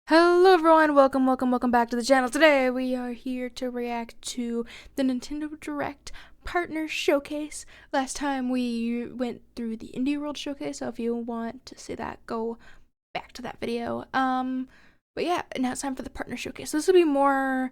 Hello everyone, welcome back to the channel. Today we are here to react to the Nintendo Direct Partner Showcase. Last time we went through the Indie World Showcase, so if you want to see that, go back to that video. But yeah, now it's time for the Partner Showcase. This will be more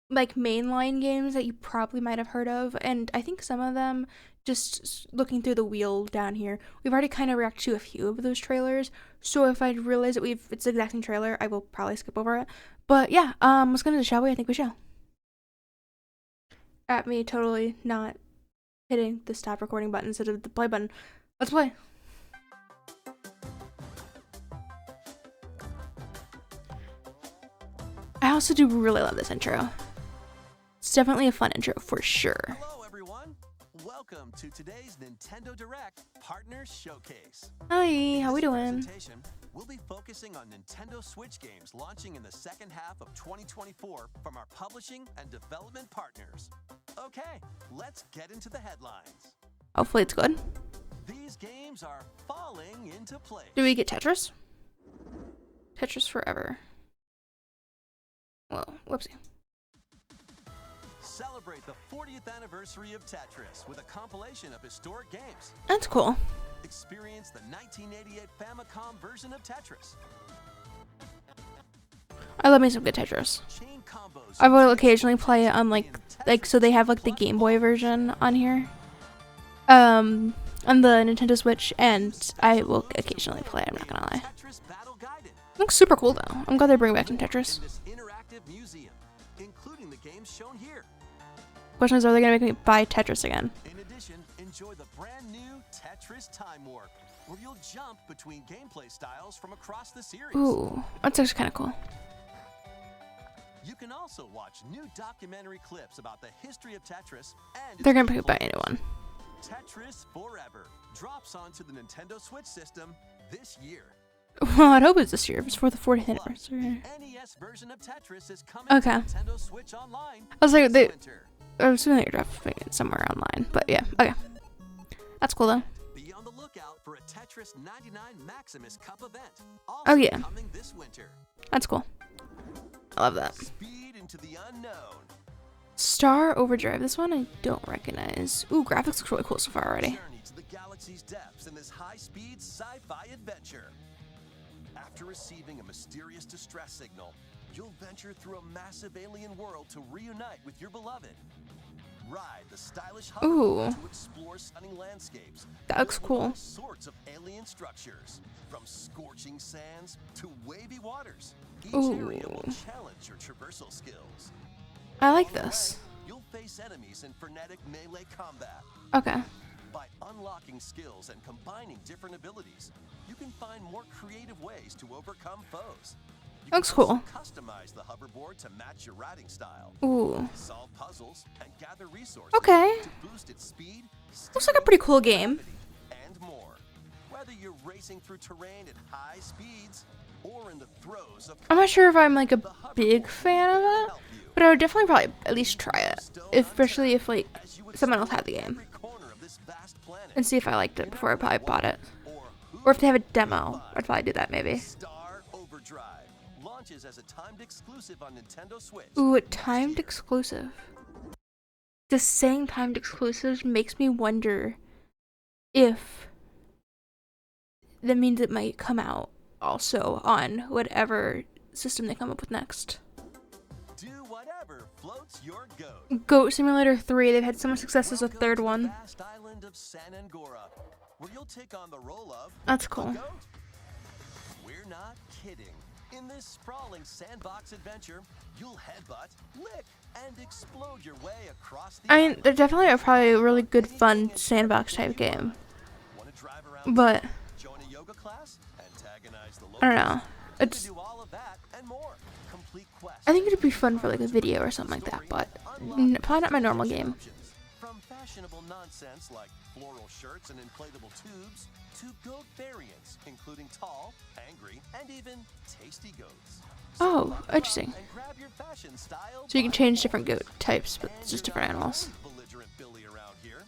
like mainline games that you probably might have heard of, and I think some of them, just looking through the wheel down here, we've already kind of reacted to a few of those trailers. So if I realize that it's the exact same trailer, I will probably skip over it. But yeah, let's get into it, shall we? I think we shall. At me totally not hitting the stop recording button instead of the play button. Let's play. I also do really love this intro. It's definitely a fun intro for sure. Hello everyone. Welcome to today's Nintendo Direct Partner Showcase. Hi, how we doing? We'll be focusing on Nintendo Switch games launching in the second half of 2024 from our publishing and development partners. Okay, let's get into the headlines. Hopefully it's good. These games are falling into place. Do we get Tetris? Tetris Forever. Well, whoopsie. Celebrate the 40th anniversary of Tetris with a compilation of historic games. That's cool. Experience the 1988 Famicom version of Tetris. I love me some good Tetris. Chain combos. I will occasionally play it on like so they have like the Game Boy version on here. On the Nintendo Switch, and I will occasionally play it, I'm not gonna lie. Tetris Battle Guided. Looks super cool though. I'm glad they're bringing back some Tetris. In this interactive museum, including the games shown here. Question is, are they gonna make me buy Tetris again? In addition, enjoy the brand new Tetris Time Warp, where you'll jump between gameplay styles from across the series. Ooh, that's actually kind of cool. You can also watch new documentary clips about the history of Tetris and They're gonna bring me buy a new one. Tetris Forever drops onto the Nintendo Switch system this year. Well, I'd hope it's this year. It's for the 40th Plus, anniversary. the NES version of Tetris is coming Okay. to Nintendo Switch Online. I was like, this winter. I was assuming they're dropping it somewhere online, but yeah, okay. That's cool though. Be on the lookout for a Tetris 99 Maximus Cup event. Also Oh yeah, coming this winter. that's cool. I love that. Speed into the unknown. Star Overdrive. This one I don't recognize. Ooh, graphics look really cool so far already. Journey to the galaxy's depths in this high-speed sci-fi adventure. After receiving a mysterious distress signal, you'll venture through a massive alien world to reunite with your beloved. Ride the stylish hoverboard to explore stunning landscapes. That looks with cool. all sorts of alien structures, from scorching sands to wavy waters. Each area will challenge your traversal skills. I like Along the this. way, you'll face enemies in frenetic melee combat. Okay. By unlocking skills and combining different abilities, you can find more creative ways to overcome foes. You Looks can also cool. customize the hoverboard to match your riding style. Ooh. Solve puzzles and gather resources Okay. to boost its speed, Looks like a pretty cool game. and more. Whether you're racing through terrain at high speeds or in the throes of I'm not sure if I'm like a big fan of it, but I would definitely probably at least try it, especially if like someone else had the game, every corner of this vast planet, and see if I liked it before I probably bought it. Or if they have a demo, I'd probably do that maybe. Star Overdrive launches as a timed exclusive on Nintendo Switch. Ooh, a timed exclusive. Just saying timed exclusives makes me wonder if that means it might come out also on whatever system they come up with next. Do whatever floats your goat. Goat Simulator 3, they've had so much success as a third Welcome to one. the vast island of San Angora, where you'll take on the role of That's a cool. goat. We're not kidding. In this sprawling sandbox adventure, you'll headbutt, lick, and explode your way across the I mean, island. they're definitely probably a really good, fun sandbox type game, Wanna drive around, but join a yoga class, antagonize the I don't locals? know. You can It's do all of that and more. Complete quests. I think it'd be fun for like a video or something like that, but probably not my normal game. From fashionable nonsense like floral shirts and inflatable tubes to goat variants, including tall, angry, and even tasty goats. Oh, interesting. And grab your fashion style So you can by change the different horns. goat types, but And it's just you're different not animals. the only belligerent Billy around here.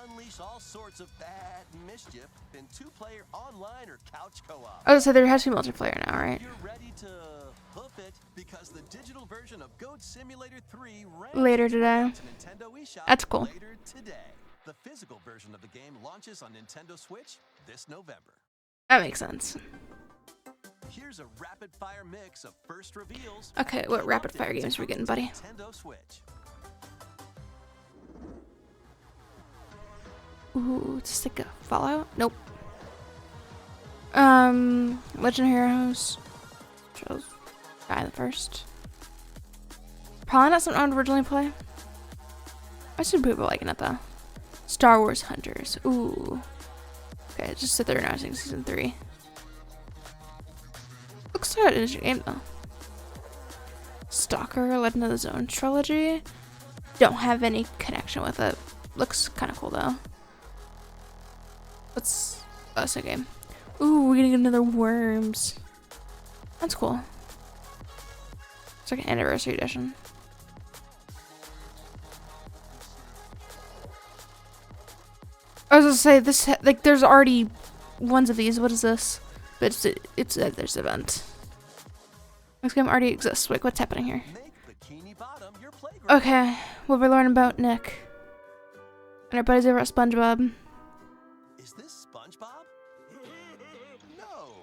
Unleash all sorts of bad mischief in two-player online or couch co-op. Oh, so there has to be multiplayer now, right? You're ready to it because the digital version of Goat Simulator 3 Later today. to Nintendo eShop That's cool. later today. The physical version of the game launches on Nintendo Switch this November. That makes sense. Here's a rapid fire mix of first reveals. Okay, what rapid fire games are we getting, buddy? Nintendo Switch. Ooh, it's like a Fallout? Nope. Legend of Heroes. Chose guy the first. Probably not something I would originally play. I see people liking it though. Star Wars Hunters. Ooh. Okay, just sit there and watching season 3. Looks like an interesting game though. Stalker, Legend of the Zone trilogy. Don't have any connection with it. Looks kind of cool though. What's that's a game? Ooh, we're getting another Worms. That's cool. It's like an anniversary edition. I was gonna say this like there's already ones of these. What is this? But it's there's event. This game already exists. Wait, what's happening here? Okay, what we learning about Nick and our buddies over at SpongeBob. Is this SpongeBob? No.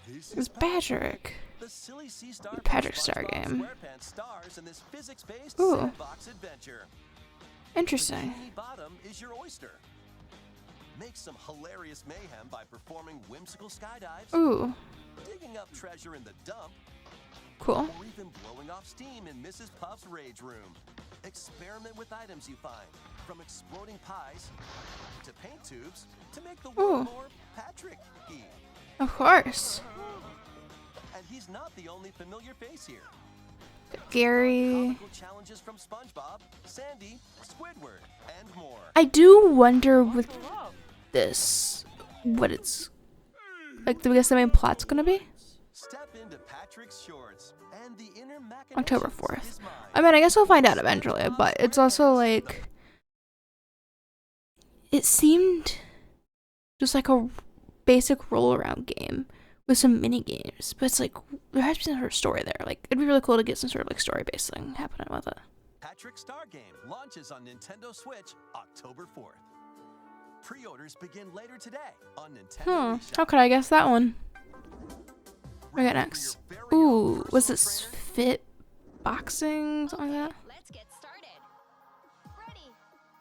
This It's Patrick. The silly sea star Patrick Star game. stars in this physics-based Ooh. sandbox adventure. Interesting. Bikini Bottom is your oyster. Make some hilarious mayhem by performing whimsical skydives, Ooh, digging up treasure in the dump, cool. or even blowing off steam in Mrs. Puff's rage room. Experiment with items you find, from exploding pies to paint tubes to make the world Ooh. more Patrick-y. Of course. And he's not the only familiar face here. Gary. Comical challenges from SpongeBob, Sandy, Squidward, and more. I do wonder with this what it's like. I guess the main plot's gonna be Step into Patrick's shorts and the inner machinations October of 4th. his mind. I mean, I guess we'll find out eventually, but it's also like it seemed just like a basic roll around game with some mini games, but it's like there has to be some sort of story there. Like it'd be really cool to get some sort of like story based thing happening with it. Patrick Star Game launches on Nintendo Switch October 4th. Pre-orders begin later today on Nintendo eShop. How could I guess that one? What we got next? Ooh, was this fit boxing? Something like that? Let's get started. Ready?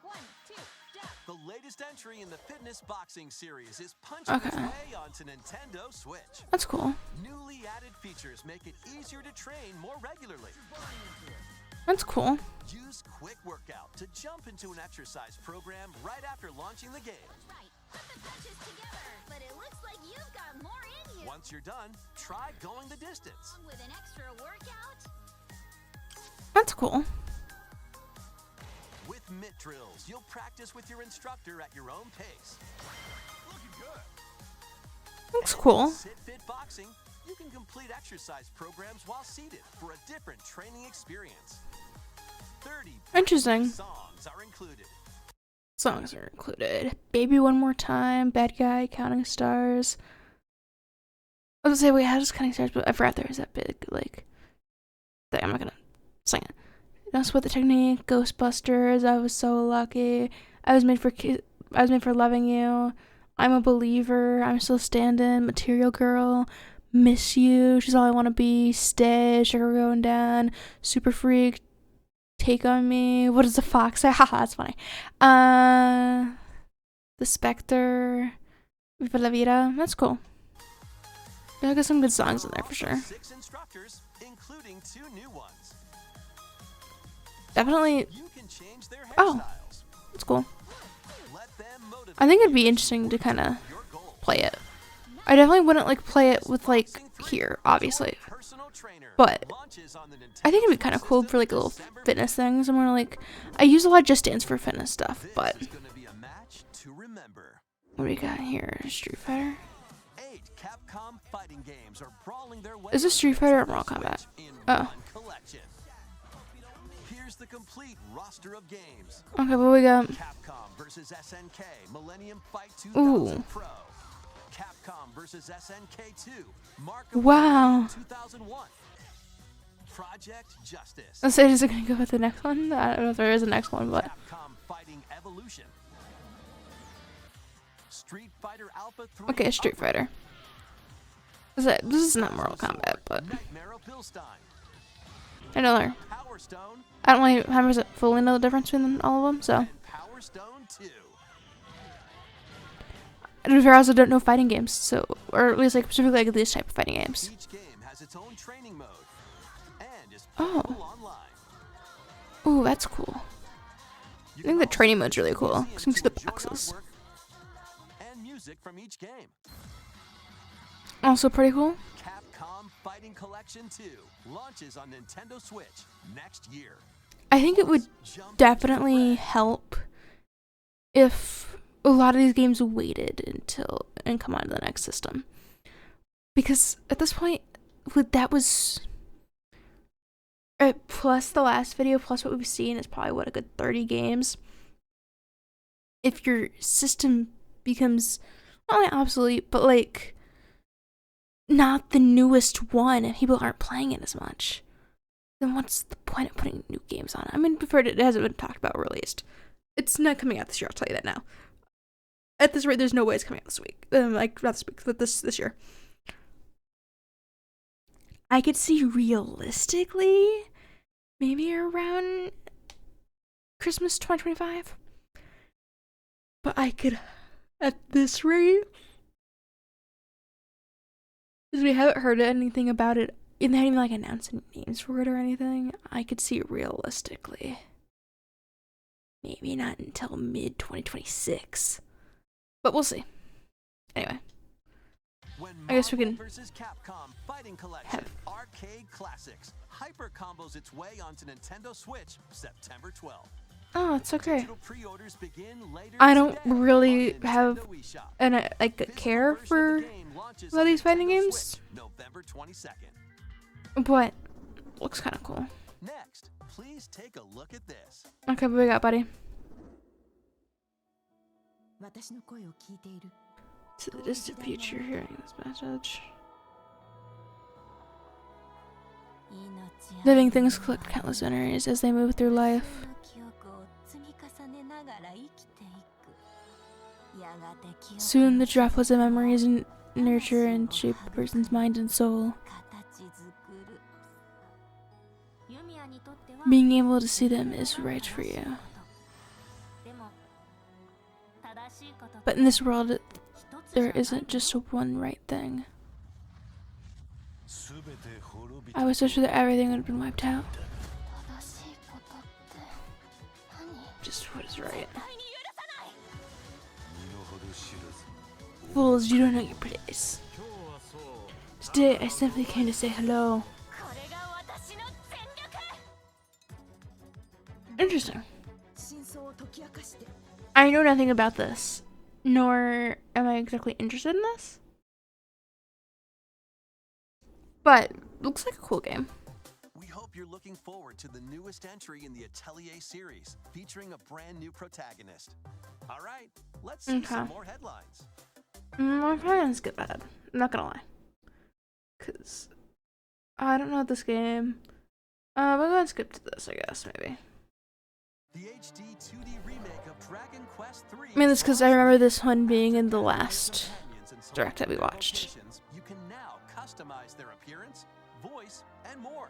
1, 2, jump. The latest entry in the fitness boxing series is punching its Okay. way onto Nintendo Switch. That's cool. Newly added features make it easier to train more regularly. That's cool. Use Quick Workout to jump into an exercise program right after launching the game. Right. Put the punches together. But it looks like you've got more in you. Once you're done, try going the distance. Along with an extra workout. That's cool. With mitt drills, you'll practice with your instructor at your own pace. Looking good. Looks cool. Sit Fit Boxing, you can complete exercise programs while seated for a different training experience. 30 Interesting. songs are included. Songs are included. Baby One More Time, Bad Guy, Counting Stars. I was gonna say, wait, how does Counting Stars, but I forgot there was that big, like, thing. I'm not gonna sing it. Don't Split the Technique, Ghostbusters, I Was So Lucky, I was made for loving you, I'm a Believer, I'm Still Standing, Material Girl, Miss You, She's All I Wanna Be, Stay, Sugar Going Down, Super Freak, Take on Me. What does the fox say? Haha, that's funny. The Spectre, Viva la Vida. That's cool. There are some good songs in there for sure. 6 instructors, including 2 new ones. Definitely, You can change their Oh. hairstyles. it's cool. Let them motivate I think it'd be interesting to kind of your goals. play it. I definitely wouldn't like play it with like here, obviously. Personal trainer But launches on the I think it'd be Nintendo kind of cool system for like little December fitness things. I'm more like, I use a lot of Just Dance for fitness stuff, This but is gonna be a match to remember. what do we got here? Street Fighter? 8 Capcom fighting games are brawling their way. Is this on Street Fighter or Nintendo Mortal Kombat? Switch in Oh. one collection. Here's the complete roster of games. Okay, what we got? Capcom versus SNK Millennium Fight Ooh. 2000 Pro. Capcom versus SNK 2 Mark of Wow. 2001. Project Justice. Let's say, is it gonna go with the next one? I don't know if there is a next one, but Capcom Fighting Evolution. Street Fighter Alpha 3. okay, Street Fighter. This is not Mortal Kombat, but Nightmare of Bilstein. I know there. Power Stone I don't really 100% fully know the difference between all of them, so. and Power Stone 2. I also don't know fighting games, so, or at least like specifically like this type of fighting games. Each game has its own training mode and is Oh. playable online. Ooh, that's cool. I think the training mode's really cool. Cause you can see the boxes. And music from each game. Also pretty cool. Capcom Fighting Collection 2 launches on Nintendo Switch next year. I think it would Jump definitely help if a lot of these games waited until and come onto the next system. Because at this point, that was plus the last video, plus what we've seen is probably what, a good 30 games. If your system becomes not only obsolete, but like not the newest one and people aren't playing it as much, then what's the point of putting new games on it? I mean, before it hasn't been talked about or released. It's not coming out this year, I'll tell you that now. At this rate, there's no way it's coming out this week. Like, not this week, but this year. I could see realistically maybe around Christmas 2025. But I could, at this rate, because we haven't heard anything about it, and they haven't even like announced any names for it or anything, I could see realistically maybe not until mid 2026. But we'll see. Anyway. I guess we can versus Capcom Fighting Collection have Arcade Classics. Hyper combos its way onto Nintendo Switch September 12th. Oh, it's okay. Digital pre-orders begin later I don't today really on have Nintendo Wii Shop. an like a Physical care version of for the game launches a lot of on these fighting Nintendo games, Switch, November 22nd. but looks kind of cool. Next, please take a look at this. Okay, what we got, buddy? To the distant future, hearing this message. Living things collect countless memories as they move through life. Soon, the droplets of memories nurture and shape a person's mind and soul. Being able to see them is right for you. But in this world, there isn't just one right thing. I was so sure that everything would have been wiped out. Just what is right. Fools, you don't know your place. Today, I simply came to say hello. Interesting. I know nothing about this, nor am I exactly interested in this. But looks like a cool game. We hope you're looking forward to the newest entry in the Atelier series, featuring a brand new protagonist. All right, let's see some more headlines. I'm probably gonna skip ahead. I'm not gonna lie, cause I don't know this game. We're gonna skip to this, I guess, maybe. The HD 2D remake of Dragon Quest III. I mean, that's because I remember this one being in the last direct that we watched. You can now customize their appearance, voice, and more.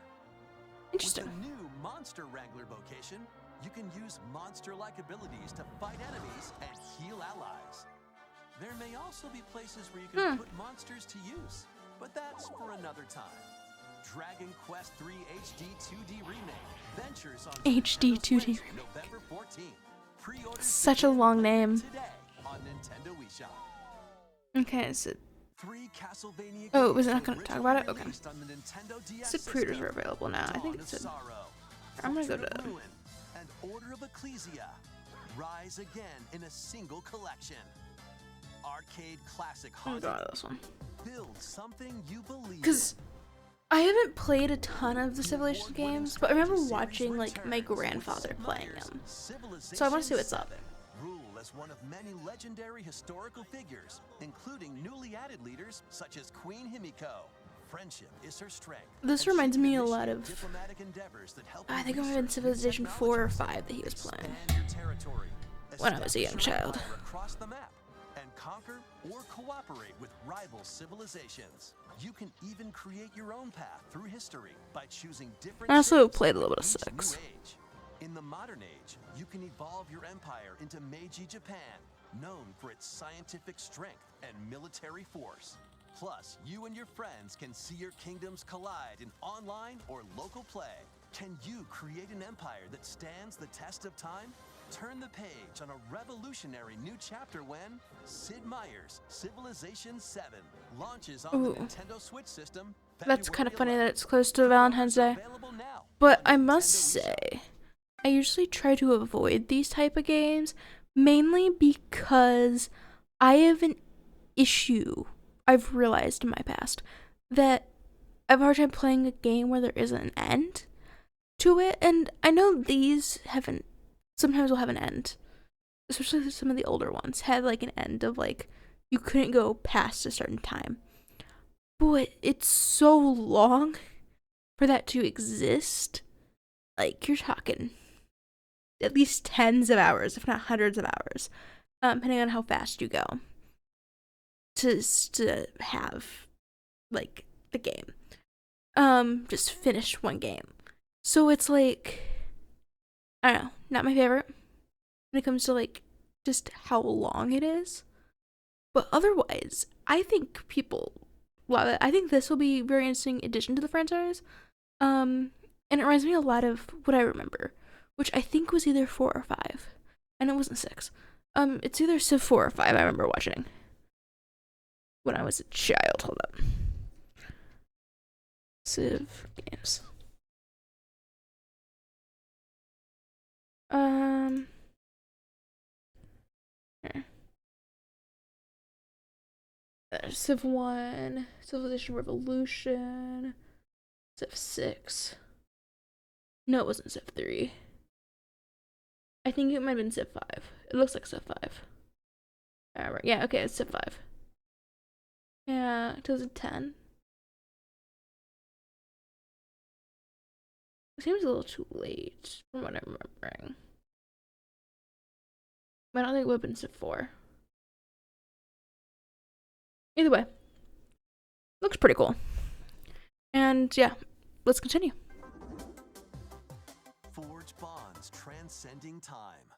Interesting. With the new Monster Wrangler vocation, you can use monster-like abilities to fight enemies and heal allies. There may also be places where you can put monsters to use, but that's for another time. Dragon Quest III HD 2D remake ventures on HD 2D remake. November 14th. Pre-orders Such a long name. today on Nintendo Wii Shop. Okay, so 3 Castlevania oh, was it games not gonna talk originally about it? Okay. released on the Nintendo DS said pre-orders system. are available now. I think Dawn it of said. Sorrow, I'm gonna go Portrait of to. Ruin, and Order of Ecclesia rise again in a single collection. Arcade classic I'm haunted. going to this one. Build something you believe Because I haven't played a ton of the Civilization games, but I remember watching like my grandfather playing them. So I want to see what's up. Rule as one of many legendary historical figures, including newly added leaders such as Queen Himiko, Friendship is her strength. This and she reminds can me a lot initiate of, diplomatic endeavors that help I you think it might have been research new Civilization 4 or technologies, 5that he was playing. expand your territory, When I was a young establish your child. empire across the map, and conquer or cooperate with rival civilizations. You can even create your own path through history by choosing different I also cities played a little for bit of each new 6. age. In the modern age, you can evolve your empire into Meiji Japan, known for its scientific strength and military force. Plus, you and your friends can see your kingdoms collide in online or local play. Can you create an empire that stands the test of time? Turn the page on a revolutionary new chapter when Sid Meier's Civilization 7 launches on the Ooh. Nintendo Switch system. That's kind of funny that February it's close to 11th. Valentine's Day. Available now But on I your must Nintendo eShop. say, I usually try to avoid these type of games, mainly because I have an issue I've realized in my past that I have a hard time playing a game where there isn't an end to it, and I know these haven't, sometimes will have an end, especially some of the older ones had like an end of like you couldn't go past a certain time, but it's so long for that to exist. Like, you're talking at least tens of hours, if not hundreds of hours, depending on how fast you go, to have, like, the game. Just finish one game. So it's like, I don't know, not my favorite when it comes to, like, just how long it is. But otherwise, I think people love it. I think this will be a very interesting addition to the franchise. And it reminds me a lot of what I remember, which I think was either 4 or 5. And it wasn't 6. It's either Civ 4 or 5 I remember watching when I was a child. Hold up. Civ games. Here. There's Civ 1, Civilization Revolution, Civ 6. No, it wasn't Civ 3. I think it might have been Civ 5. It looks like Civ 5. Yeah, okay, it's Civ 5. Yeah, 2010. It seems a little too late from what I'm remembering. But I don't think it would have been Civ 4. Either way, looks pretty cool. And yeah, let's continue. Forge bonds transcending time.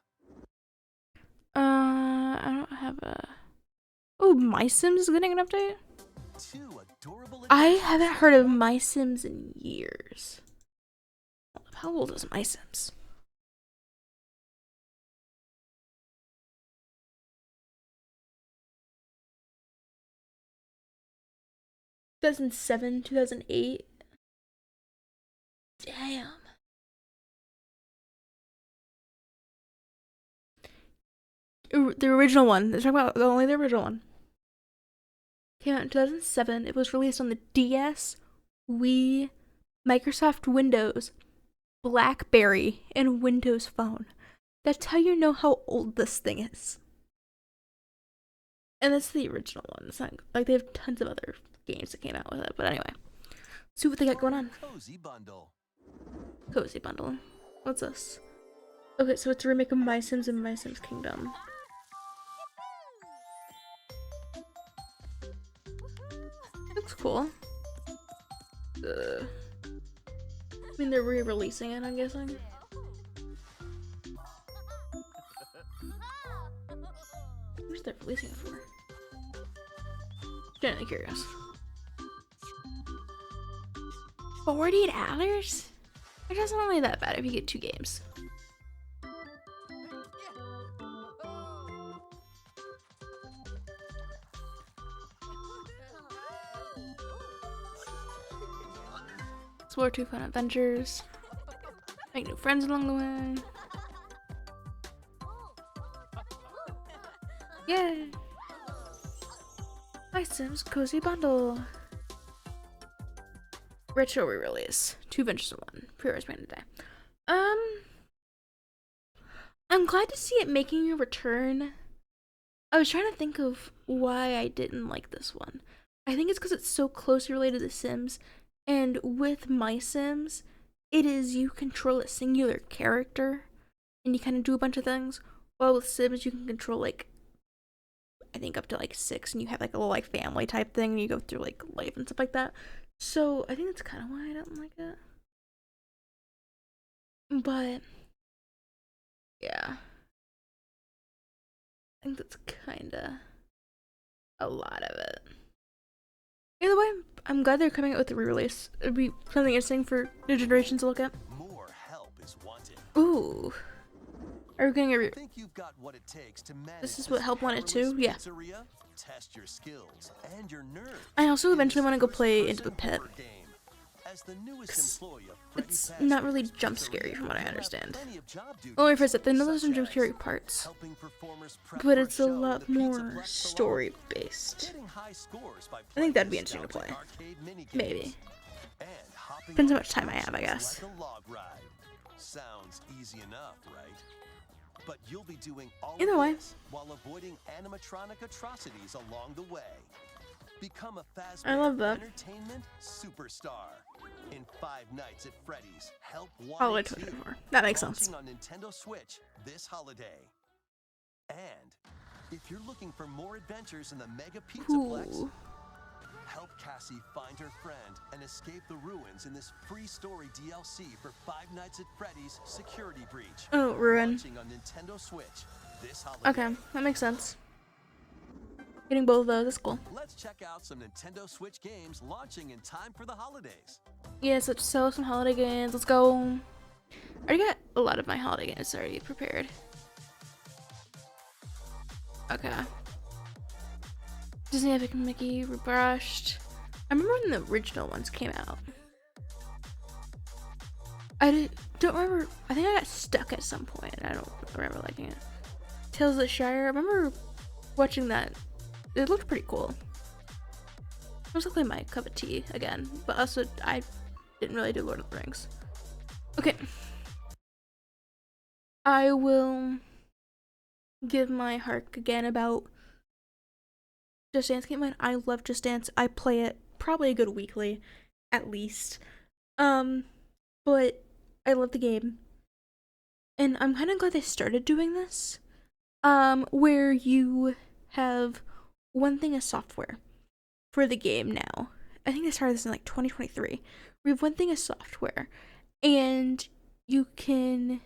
I don't have a. Oh, My Sims is getting an update? Two adorable I adventures haven't heard of My Sims in years. How old is My Sims? Two 2007, 2008. Damn. The original one. Let's talk about only the original one. Came out in 2007. It was released on the DS, Wii, Microsoft Windows, BlackBerry, and Windows Phone. That's how you know how old this thing is. And that's the original one. It's not like they have tons of other games that came out with it. But anyway, see what they got going on. Cozy bundle. Cozy bundle. What's this? Okay, so it's a remake of My Sims and My Sims Kingdom. Looks cool. I mean, they're re-releasing it, I'm guessing. Who's they releasing it for? Genuinely curious. $40? It doesn't really that bad if you get 2 games. Explore 2 fun adventures. Make new friends along the way. Yay! My Sims Cozy Bundle. Retro re-release. 2 adventures in 1. Pre-orders by today. I'm glad to see it making a return. I was trying to think of why I didn't like this one. I think it's because it's so closely related to Sims. And with My Sims, it is you control a singular character and you kind of do a bunch of things. While with Sims, you can control like, I think up to like 6, and you have like a little like family type thing and you go through like life and stuff like that. So I think that's kind of why I don't like it. But yeah, I think that's kind of a lot of it. Either way, I'm glad they're coming out with a re-release. It'd be something interesting for new generations to look at. More help is wanted. Ooh. Are we getting a Think you've got what it takes to manage This is what help wanted too? perilous Yeah. pizzeria? Test your skills and your nerves. I also in eventually this want to go play first-person Into the Pit. horror game. As the newest employee of Freddy It's Fazbear's not really jump Pizzeria, scary from what I you have understand. plenty of job duties, Only for that, I know there's some such jump as scary parts, helping performers prep but for it's a show in lot the Pizza more Plex story Salon, based. getting high scores by I think that'd be playing interesting to play. nostalgic arcade minigames, Maybe. and hopping Depends how on much time I have, I attractions guess. like a log ride. Sounds easy enough, right? But you'll be doing all Either of way. this while avoiding animatronic atrocities along the way. Become a I love Fazbear that. Entertainment superstar. In 5 Nights at Freddy's, help Holiday wanted 2024. That makes sense. launching on Nintendo Switch this holiday. And if you're looking for more adventures in the Mega Pizzaplex, Ooh. help Cassie find her friend and escape the ruins in this free story DLC for 5 Nights at Freddy's Security Breach. Oh, Ruin. Launching on Nintendo Switch this holiday. Okay, that makes sense. Getting both of those is cool. Let's check out some Nintendo Switch games launching in time for the holidays. Yes, let's sell some holiday games. Let's go. I already got a lot of my holiday games already prepared. Okay. Disney Epic Mickey Rebrushed. I remember when the original ones came out. Don't remember. I think I got stuck at some point and I don't remember liking it. Tales of the Shire. I remember watching that. It looked pretty cool. It was like my cup of tea again, but also I didn't really do Lord of the Rings. Okay. I will give my hark again about Just Dance. Keep in mind, I love Just Dance. I play it probably a good weekly, at least. But I love the game. And I'm kind of glad they started doing this. Where you have one thing as software for the game now. I think they started this in like 2023. We have one thing as software, and you can,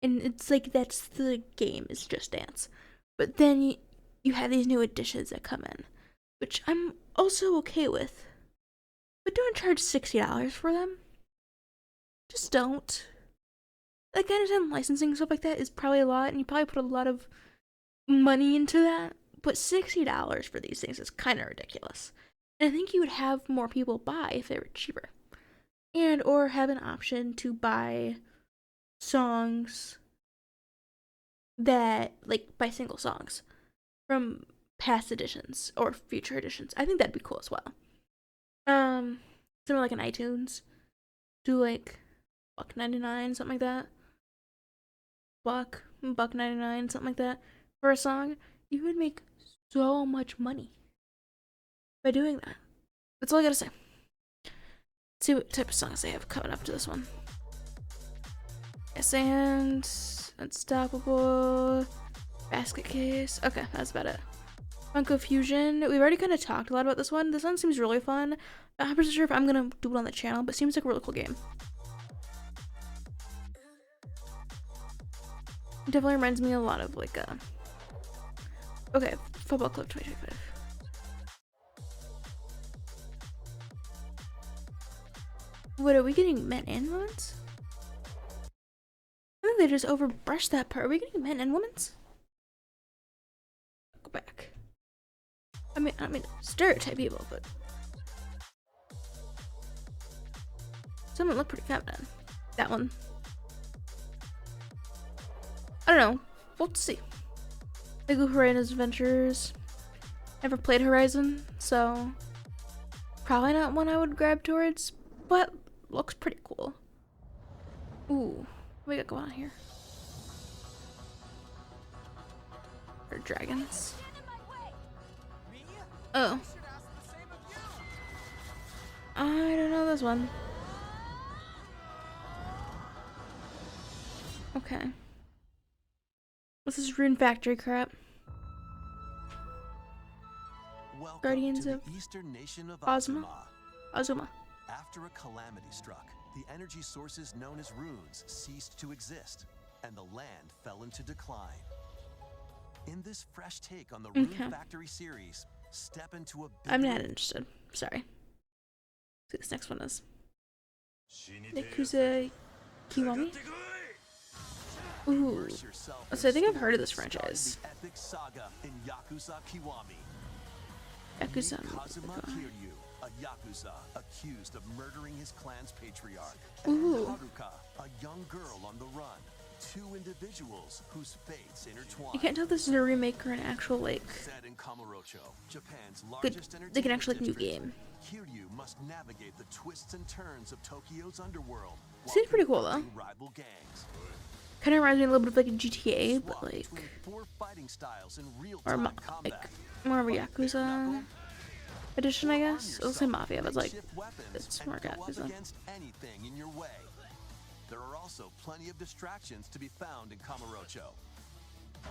and it's like that's the game is Just Dance. But then you have these new additions that come in, which I'm also okay with. But don't charge $60 for them. Just don't. Like, I understand licensing and stuff like that is probably a lot, and you probably put a lot of money into that. But $60 for these things is kind of ridiculous. And I think you would have more people buy if they were cheaper. And or have an option to buy songs that, like, buy single songs from past editions or future editions. I think that'd be cool as well. Something like an iTunes. Do like $1.99, something like that. $1.99, something like that. For a song, you would make so much money by doing that. That's all I gotta say. Let's see what type of songs they have coming up to this one. Yes, and Unstoppable, Basket Case. Okay, that's about it. Funko Fusion. We've already kind of talked a lot about this one. This one seems really fun. I'm not 100% sure if I'm gonna do it on the channel, but it seems like a really cool game. It definitely reminds me a lot of like okay, Football Club 2025. What, are we getting men and women's? I think they just overbrushed that part. Are we getting men and women's? Go back. I mean, stereotype people, but some of them look pretty feminine. That one. I don't know. We'll see. Lego Horizon Adventures. Never played Horizon, so probably not one I would grab towards, but looks pretty cool. Ooh, what we got going on here? Or dragons. Oh. I don't know this one. Okay. This is Rune Factory crap. Welcome Guardians to of the eastern nation of Ozma. Azuma. Azuma. After a calamity struck, the energy sources known as runes ceased to exist, and the land fell into decline. In this fresh take on the Rune Factory series, step into a I'm not interested. Sorry. This next one is Yakuza Kiwami. Ooh. So I think I've heard of this franchise. The epic saga in Yakuza Kiwami. Yakuza. Kazuma Kiryu, a Yakuza accused of murdering his clan's patriarch. Ooh. And Haruka, a young girl on the run. Two individuals whose fates intertwine. You can't tell if this is a remake or an actual, like, Set in Kamurocho, Japan's good, largest like an actual, like, new district, game. Kiryu must navigate the twists and turns of Tokyo's underworld. Seems pretty cool, though. Rival gangs. Kind of reminds me a little bit of, like, a GTA, but, like, Four fighting styles in or, real-time like, combat. more of a Yakuza edition, I guess. It'll say Mafia, but it's, like, it's more Yakuza. Against anything in your way. There are also plenty of distractions to be found in Kamurocho.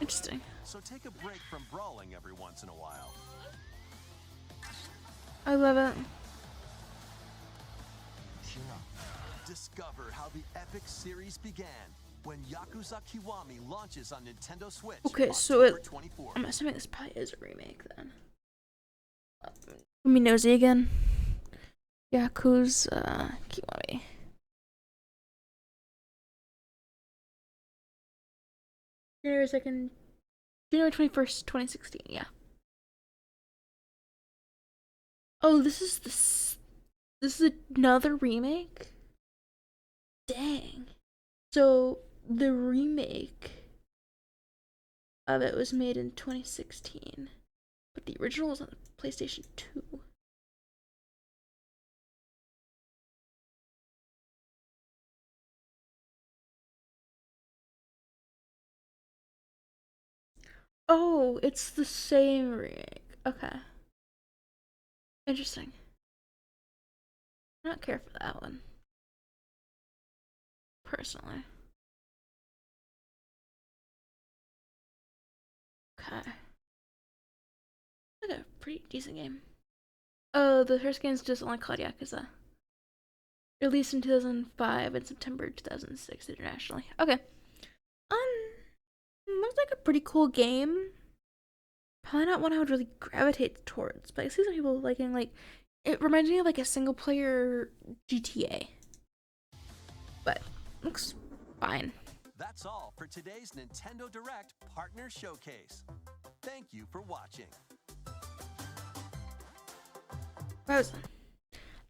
Interesting. So take a break from brawling every once in a while. I love it. Discover how the epic series began when Yakuza Kiwami launches on Nintendo Switch. Okay, so October 24th. I'm assuming this probably is a remake then. Let me nosy again. Yakuza Kiwami. January 2nd, January 21st, 2016, yeah. Oh, this is another remake? Dang. So, the remake of it was made in 2016, but the original was on the PlayStation 2. Oh, it's the same remake. Okay. Interesting. I don't care for that one. Personally. Okay. Like a pretty decent game. Oh, the first game's just only called Yakuza. Released in 2005 and September 2006 internationally. Okay. Looks like a pretty cool game. Probably not one I would really gravitate towards, but I see some people liking, like, it reminds me of like a single player GTA. But looks fine. That's all for today's Nintendo Direct Partner Showcase. Thank you for watching.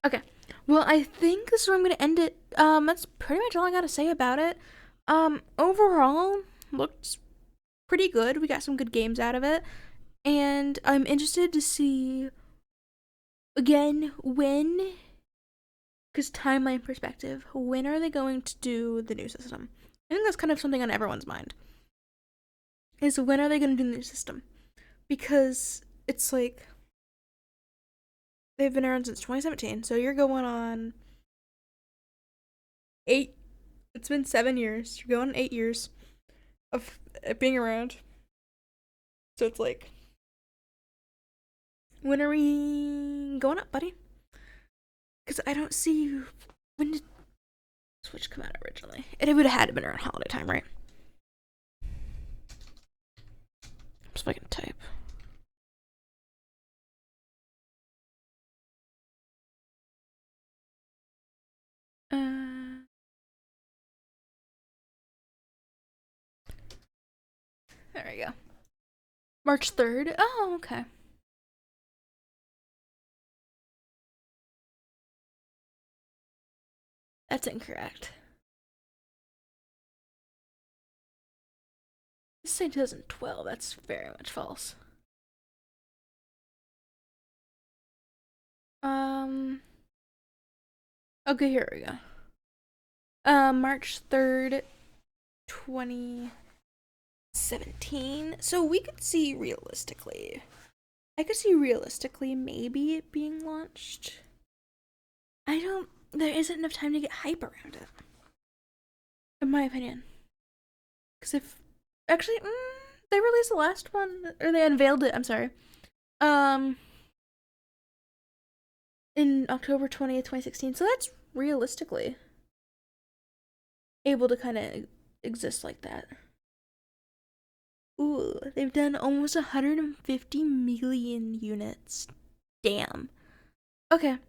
Okay. Well, I think this is where I'm gonna end it. That's pretty much all I gotta say about it. Overall, looked pretty good. We got some good games out of it. And I'm interested to see, again, when, because timeline perspective, when are they going to do the new system? I think that's kind of something on everyone's mind. Is when are they going to do the new system? Because it's like, they've been around since 2017, so you're going on 8, it's been 7 years, you're going on 8 years of it being around. So it's like, when are we going up, buddy? Because I don't see, when did Switch come out originally? It would have had to been around holiday time, right? I'm just making a type. There we go. March 3rd. Oh, okay. That's incorrect. This is saying 2012. That's very much false. Okay, here we go. March 3rd, 2017. So we could see realistically. I could see realistically maybe it being launched there isn't enough time to get hype around it, in my opinion. Because they released the last one, or they unveiled it, I'm sorry, in October 20th, 2016, so that's realistically able to kind of exist like that. Ooh, they've done almost 150 million units. Damn. Okay.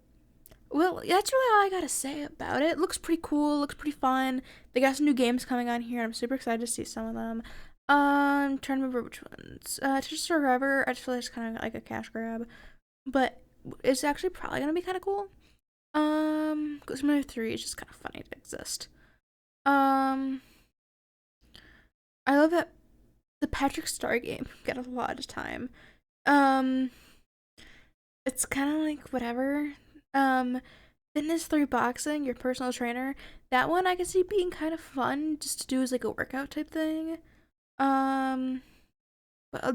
Well, that's really all I gotta say about it. Looks pretty cool, looks pretty fun. They got some new games coming on here. I'm super excited to see some of them. Trying to remember which ones. Just Forever, I just feel like it's kind of like a cash grab. But it's actually probably gonna be kind of cool. Ghost Runner 3 is just kind of funny to exist. I love that the Patrick Star game got a lot of time. It's kind of like whatever. Fitness 3 Boxing, your personal trainer. That one I could see being kind of fun just to do as like a workout type thing. But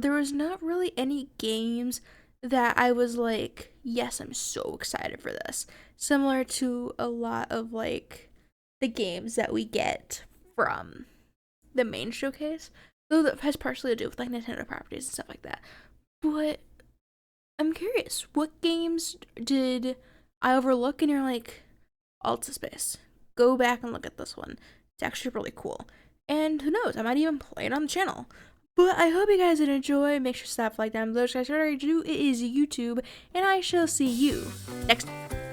there was not really any games that I was like, yes, I'm so excited for this. Similar to a lot of like the games that we get from the main showcase, though that has partially to do with like Nintendo properties and stuff like that. But I'm curious, what games did I overlook and you're like, Altaspace, go back and look at this one. It's actually really cool. And who knows, I might even play it on the channel. But I hope you guys did enjoy. Make sure to slap like down below. Guys, what I do, it is YouTube, and I shall see you next time.